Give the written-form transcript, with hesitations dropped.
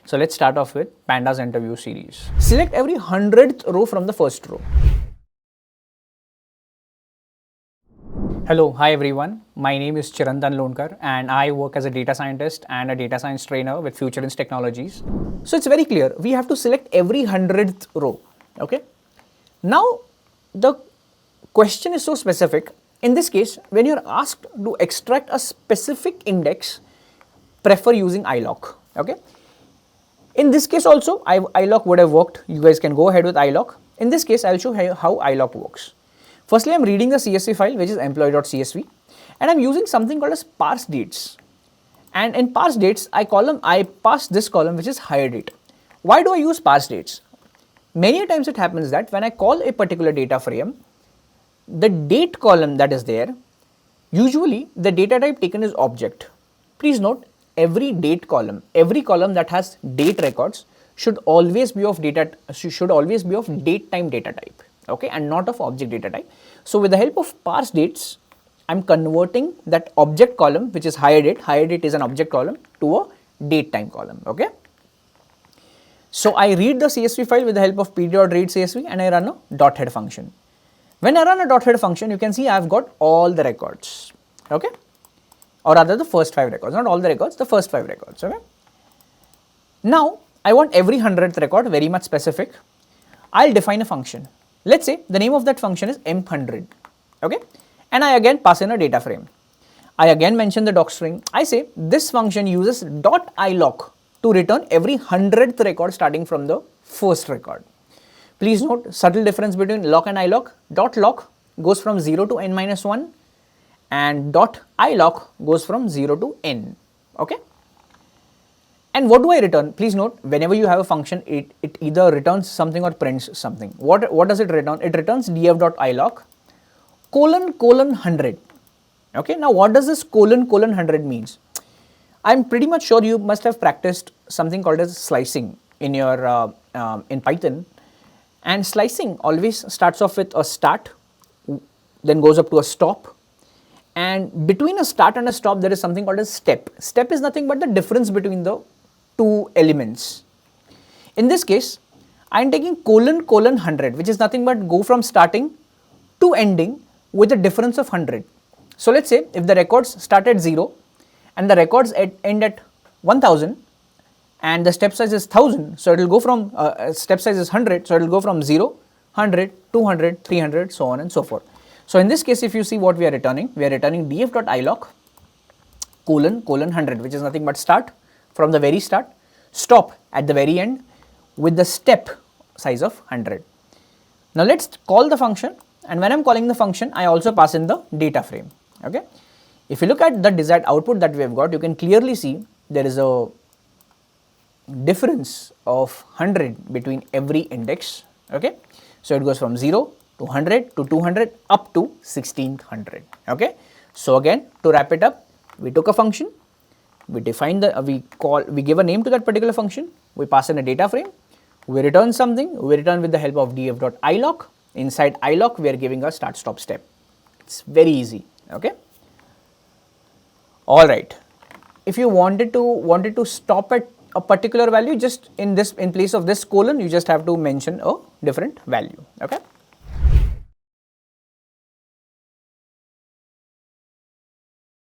So let's start off with Pandas interview series. Select every 100th row from the first row. Hello, hi everyone. My name is Chirantan Lonkar and I work as a data scientist and a data science trainer with Futurense technologies. So it's very clear, we have to select every 100th row, okay? Now, the question is so specific. In this case, when you're asked to extract a specific index, prefer using iloc, okay? In this case also, iloc would have worked. You guys can go ahead with iloc. In this case, I'll show you how iloc works. Firstly, I'm reading the CSV file, which is employee.csv, and I'm using something called as parse dates. And in parse dates, I pass this column, which is hire date. Why do I use parse dates? Many times it happens that when I call a particular data frame, the date column that is there, usually the data type taken is object. Please note, every date column, every column that has date records should always be of date time data type, okay, and not of object data type. So with the help of parse dates, I'm converting that object column, which is hire date is an object column, to a date time column, okay. So I read the CSV file with the help of pd.read CSV and I run a .head function. When I run a .head function, you can see I've got all the records, okay, or rather the first 5 records, not all the records, the first 5 records, okay. Now I want every 100th record, very much specific. I'll define a function. Let's say the name of that function is emp100, okay, and I again pass in a data frame. I again mention the doc string. I say this function uses .iloc to return every 100th record starting from the first record. Please note, subtle difference between loc and iloc. .loc goes from 0 to n-1 and .iloc goes from 0 to n, okay. And what do I return? Please note, whenever you have a function, it either returns something or prints something. What does it return? It returns df.iloc : 100. Okay, now what does this : 100 means? I'm pretty much sure you must have practiced something called as slicing in your in Python, and slicing always starts off with a start, then goes up to a stop, and between a start and a stop there is something called a step. Step is nothing but the difference between the two elements. In this case, I am taking : 100, which is nothing but go from starting to ending with a difference of 100. So let's say if the records start at 0 and the records end at 1000 and the step size is 1000, so it will go from step size is 100, so it will go from 0, 100, 200, 300, so on and so forth. So in this case, if you see what we are returning df.iloc : 100, which is nothing but start from the very start, stop at the very end with the step size of 100. Now let's call the function, and when I'm calling the function, I also pass in the data frame, okay. If you look at the desired output that we have got, you can clearly see there is a difference of 100 between every index, okay. So it goes from 0 to 100 to 200 up to 1600, okay. So again, to wrap it up, we took a function, we define we give a name to that particular function, we pass in a data frame, we return something, we return with the help of df.iloc. Inside iloc, we are giving a start stop step. It's very easy, okay. All right. If you wanted to stop at a particular value, just in place of this colon, you just have to mention a different value, okay.